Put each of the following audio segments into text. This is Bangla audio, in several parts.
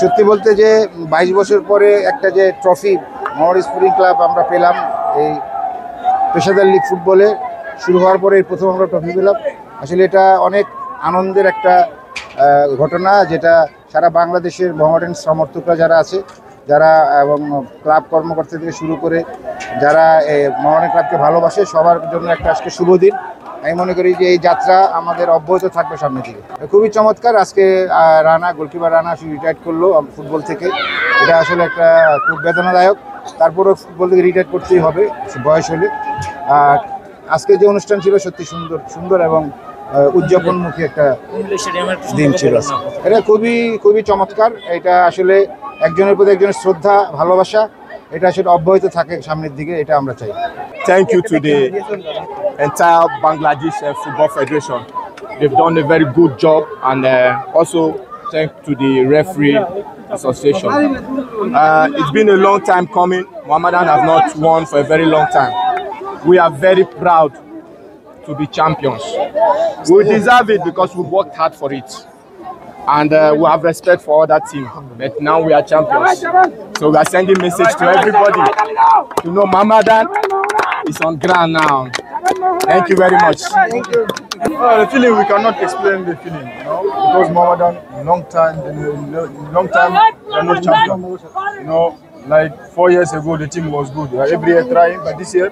সত্যি বলতে যে 22 বছর পরে একটা যে ট্রফি মোহামেডান স্পোর্টিং ক্লাব আমরা পেলাম, এই পেশাদার লিগ ফুটবলে শুরু হওয়ার পরে এই প্রথম আমরা ট্রফি পেলাম। আসলে এটা অনেক আনন্দের একটা ঘটনা, যেটা সারা বাংলাদেশের মোহামেডান সমর্থকরা যারা আছে, যারা এবং ক্লাব কর্মকর্তা থেকে শুরু করে যারা মোহামেডান ক্লাবকে ভালোবাসে, সবার জন্য একটা আজকে শুভ দিন। আমি মনে করি যে এই যাত্রা আমাদের অব্যাহত থাকবে সামনের দিকে। খুবই চমৎকার। আজকে রানা, গোলকিপার রানা রিটায়ার্ড করলো ফুটবল থেকে। এটা আসলে একটা খুব বেদনাদায়ক। তারপরেও ফুটবল থেকে রিটায়ার্ড করতেই হবে বয়স হলে। আর আজকে যে অনুষ্ঠান ছিল সত্যি সুন্দর এবং উদযাপনমুখী একটা দিন ছিল। এটা খুবই চমৎকার। এটা আসলে একজনের প্রতি একজনের শ্রদ্ধা, ভালোবাসা, এটা আসলে অব্যাহত থাকে সামনের দিকে, এটা আমরা চাই। Thank you to the entire Bangladesh Football Federation. They've done a very good job, and also thank to the referee association. It's been a long time coming. Mohammedan have not won for a very long time. We are very proud to be champions. We deserve it because we worked hard for it, and we have respect for other team. But now we are champions, so we are sending message to everybody to know Mohammedan is on ground now. Thank you very much. Thank you. The feeling, we cannot explain the feeling, because Mohammedan, long time they're not champion. Like 4 years ago, the team was good. Every year trying, but this year,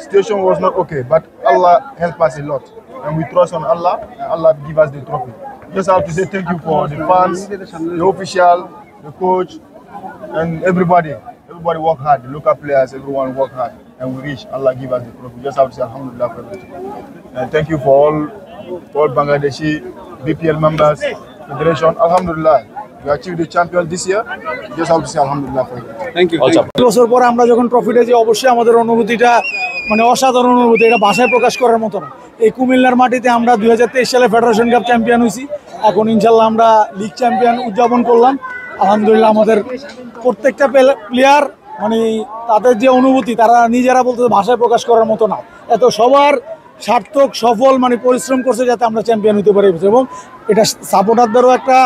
situation was not okay. But Allah helped us a lot, and we trust on Allah, and Allah give us the trophy. Just have to say thank you for the fans, the official, the coach, and everybody. Everybody work hard. The local players, everyone work hard, and we reach. Allah give us the trophy. Just have to say Alhamdulillah for everything. And thank you for all Bangladeshi BPL members, federation. Alhamdulillah, we achieved the champion this year. Just have to say Alhamdulillah for everything. Thank you. বছর পর আমরা যখন ট্রফিটা যে অবশ্যই আমাদের অনুভূতিটা মানে অসাধারণ অনুভূতি, এটা ভাষায় প্রকাশ করার মতো না। এই কুমিল্লার মাটিতে আমরা 2023 সালে ফেডারেশন কাপ চ্যাম্পিয়ন হয়েছি। এখন ইনশাল্লাহ আমরা লিগ চ্যাম্পিয়ন উদযাপন করলাম। আলহামদুলিল্লাহ, আমাদের প্রত্যেকটা প্লেয়ার মানে তাদের যে অনুভূতি, তারা নিজেরা বলতে ভাষায় প্রকাশ করার মতো না। এত সবার সার্থক সফল মানে পরিশ্রম করছে যাতে আমরা চ্যাম্পিয়ন হতে পারি, এবং এটা সাপোর্টারদেরও একটা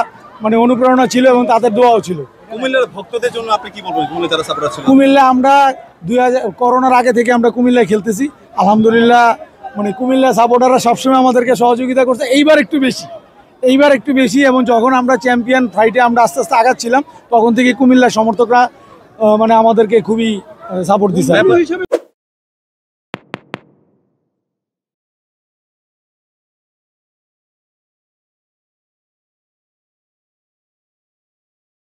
মানে অনুপ্রেরণা ছিল এবং তাদের দোয়াও ছিল। কুমিল্লার ভক্তদের জন্য আপনি কি বলবেন? কুমিল্লা যারা সাপোর্টার ছিল, কুমিল্লা আমরা 2000 করোনার আগে থেকে আমরা কুমিল্লায় খেলতেছি। আলহামদুলিল্লাহ, মানে কুমিল্লা সাপোর্টাররা সবসময় আমাদেরকে সহযোগিতা করছে। এইবার একটু বেশি, এবং যখন আমরা চ্যাম্পিয়ন ফাইটে আমরা আস্তে আস্তে আগাচ্ছিলাম, তখন থেকে কুমিল্লার সমর্থকরা মানে আমাদেরকে খুবই সাপোর্ট দিচ্ছে।